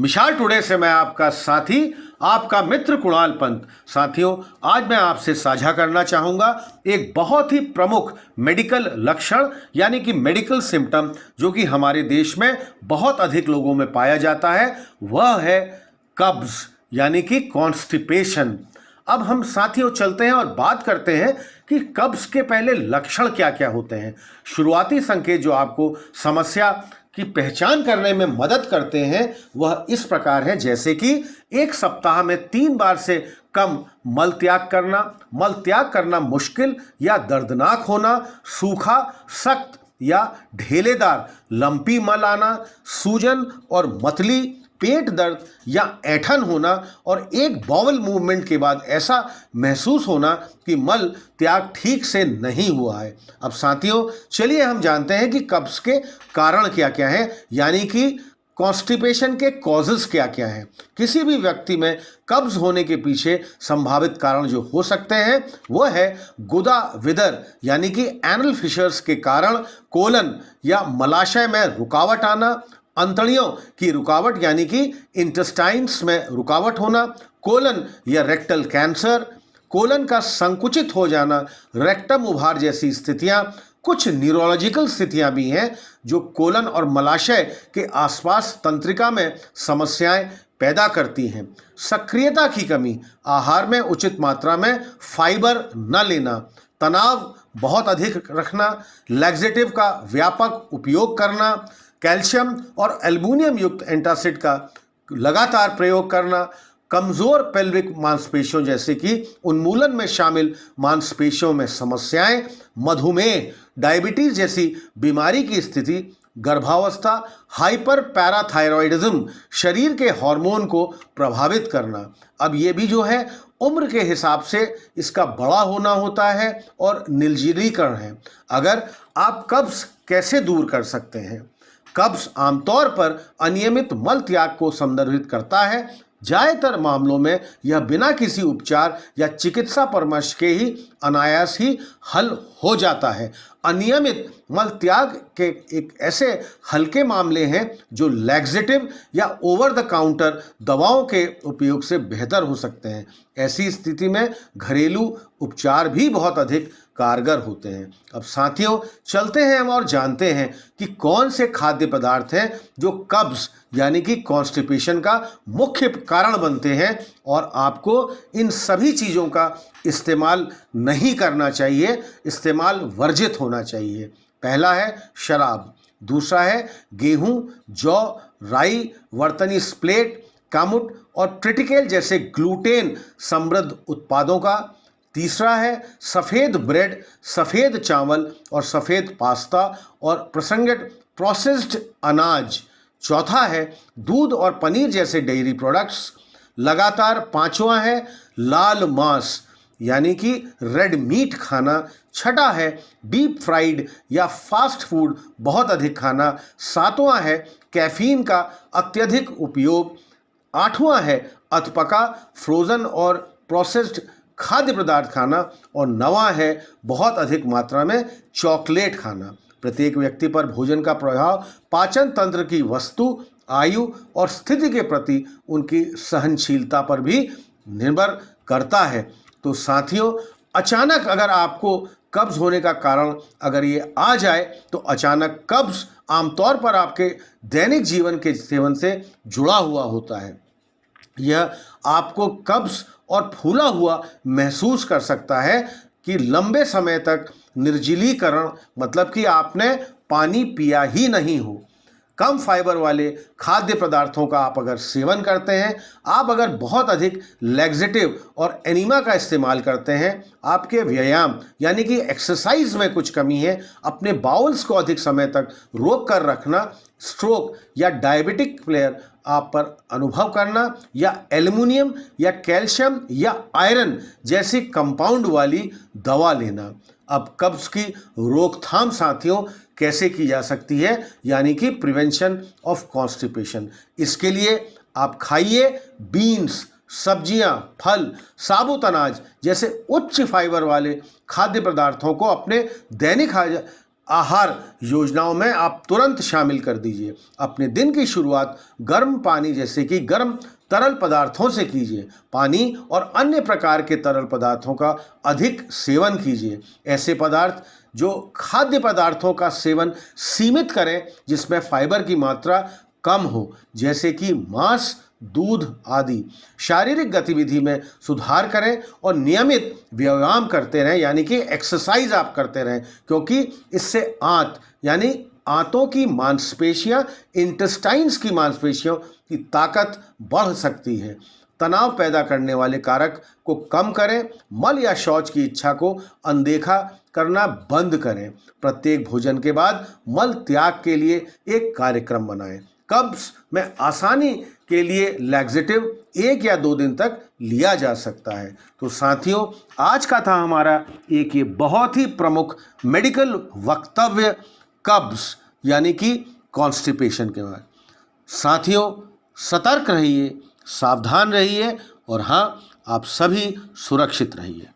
मिशाल today से मैं आपका साथी, आपका मित्र कुणाल पंत। साथियों, आज मैं आपसे साझा करना चाहूँगा एक बहुत ही प्रमुख मेडिकल लक्षण यानी कि मेडिकल सिम्टम जो कि हमारे देश में बहुत अधिक लोगों में पाया जाता है, वह है कब्ज यानी कि कॉन्स्टिपेशन। अब हम साथियों चलते हैं और बात करते हैं कि कब्ज के पहले लक्षण क्या क्या होते हैं। शुरुआती संकेत जो आपको समस्या की पहचान करने में मदद करते हैं वह इस प्रकार है, जैसे कि एक सप्ताह में 3 बार से कम मल त्याग करना मुश्किल या दर्दनाक होना, सूखा, सख्त या ढेलेदार लंपी मल आना, सूजन और मतली, पेट दर्द या ऐंठन होना और एक बाउल मूवमेंट के बाद ऐसा महसूस होना कि मल त्याग ठीक से नहीं हुआ है। अब साथियों चलिए हम जानते हैं कि कब्ज के कारण क्या क्या हैं, यानी कि कॉन्स्टिपेशन के कॉजेस क्या क्या हैं। किसी भी व्यक्ति में कब्ज होने के पीछे संभावित कारण जो हो सकते हैं वह है गुदा विदर यानी कि एनल फिशर्स के कारण कोलन या मलाशय में रुकावट आना, अंतड़ियों की रुकावट यानी कि इंटेस्टाइन्स में रुकावट होना, कोलन या रेक्टल कैंसर, कोलन का संकुचित हो जाना, रेक्टम उभार जैसी स्थितियां। कुछ न्यूरोलॉजिकल स्थितियां भी हैं जो कोलन और मलाशय के आसपास तंत्रिका में समस्याएं पैदा करती हैं। सक्रियता की कमी, आहार में उचित मात्रा में फाइबर न लेना, तनाव बहुत अधिक रखना, लैक्सेटिव का व्यापक उपयोग करना, कैल्शियम और एल्युमिनियम युक्त एंटासिड का लगातार प्रयोग करना, कमजोर पेल्विक मांसपेशियों जैसे कि उन्मूलन में शामिल मांसपेशियों में समस्याएं, मधुमेह, डायबिटीज जैसी बीमारी की स्थिति, गर्भावस्था, हाइपर पैराथायरॉयडिज्म, शरीर के हार्मोन को प्रभावित करना। अब ये भी जो है उम्र के हिसाब से इसका बड़ा होना होता है और निर्जलीकरण है। अगर आप कब्ज कैसे दूर कर सकते हैं? कब्ज आमतौर पर अनियमित मल त्याग को संदर्भित करता है। ज्यादातर मामलों में यह बिना किसी उपचार या चिकित्सा परामर्श के ही अनायास ही हल हो जाता है। अनियमित मल त्याग के एक ऐसे हल्के मामले हैं जो लैक्सेटिव या ओवर द काउंटर दवाओं के उपयोग से बेहतर हो सकते हैं। ऐसी स्थिति में घरेलू उपचार भी बहुत अधिक कारगर होते हैं। अब साथियों चलते हैं हम और जानते हैं कि कौन से खाद्य पदार्थ हैं जो कब्ज यानी कि कॉन्स्टिपेशन का मुख्य कारण बनते हैं और आपको इन सभी चीज़ों का इस्तेमाल नहीं करना चाहिए, इस्तेमाल वर्जित होना चाहिए। पहला है शराब, दूसरा है गेहूं, जौ, राई, वर्तनी स्प्लेट, कामुट और ट्रिटिकेल जैसे ग्लूटेन समृद्ध उत्पादों का, तीसरा है सफ़ेद ब्रेड, सफ़ेद चावल और सफ़ेद पास्ता और प्रसंगित प्रोसेस्ड अनाज, चौथा है दूध और पनीर जैसे डेयरी प्रोडक्ट्स, लगातार पांचवा है लाल मांस यानी कि रेड मीट खाना, छठा है डीप फ्राइड या फास्ट फूड बहुत अधिक खाना, सातवां है कैफीन का अत्यधिक उपयोग, आठवां है अधपका फ्रोज़न और प्रोसेस्ड खाद्य पदार्थ खाना और नवां है बहुत अधिक मात्रा में चॉकलेट खाना। प्रत्येक व्यक्ति पर भोजन का प्रभाव पाचन तंत्र की वस्तु, आयु और स्थिति के प्रति उनकी सहनशीलता पर भी निर्भर करता है। तो साथियों अचानक अगर आपको कब्ज होने का कारण अगर ये आ जाए तो अचानक कब्ज आमतौर पर आपके दैनिक जीवन के सेवन से जुड़ा हुआ होता है। यह आपको कब्ज और फूला हुआ महसूस कर सकता है कि लंबे समय तक निर्जलीकरण मतलब कि आपने पानी पिया ही नहीं हो। कम फाइबर वाले खाद्य पदार्थों का आप अगर सेवन करते हैं, आप अगर बहुत अधिक लैक्सेटिव और एनीमा का इस्तेमाल करते हैं, आपके व्यायाम यानी कि एक्सरसाइज में कुछ कमी है, अपने बाउल्स को अधिक समय तक रोक कर रखना, स्ट्रोक या डायबिटिक फ्लेयर आप पर अनुभव करना या एल्युमिनियम या कैल्शियम या आयरन जैसी कंपाउंड वाली दवा लेना। अब कब्ज की रोकथाम साथियों कैसे की जा सकती है, यानी कि प्रिवेंशन ऑफ कॉन्स्टिपेशन। इसके लिए आप खाइए बीन्स, सब्जियां, फल, साबुत अनाज जैसे उच्च फाइबर वाले खाद्य पदार्थों को अपने दैनिक आहार योजनाओं में आप तुरंत शामिल कर दीजिए। अपने दिन की शुरुआत गर्म पानी जैसे कि गर्म तरल पदार्थों से कीजिए। पानी और अन्य प्रकार के तरल पदार्थों का अधिक सेवन कीजिए। ऐसे पदार्थ जो खाद्य पदार्थों का सेवन सीमित करें जिसमें फाइबर की मात्रा कम हो, जैसे कि मांस, दूध आदि। शारीरिक गतिविधि में सुधार करें और नियमित व्यायाम करते रहें, यानी कि एक्सरसाइज आप करते रहें, क्योंकि इससे यानी आंतों की मांसपेशियां, इंटेस्टाइन्स की मांसपेशियों की ताकत बढ़ सकती है। तनाव पैदा करने वाले कारक को कम करें। मल या शौच की इच्छा को अनदेखा करना बंद करें। प्रत्येक भोजन के बाद मल त्याग के लिए एक कार्यक्रम बनाएं। कब्ज में आसानी के लिए लैक्सेटिव 1 या 2 दिन तक लिया जा सकता है। तो साथियों, आज का था हमारा एक ये बहुत ही प्रमुख मेडिकल वक्तव्य कब्ज यानी कि कॉन्स्टिपेशन के बारे में। साथियों, सतर्क रहिए, सावधान रहिए और हाँ, आप सभी सुरक्षित रहिए।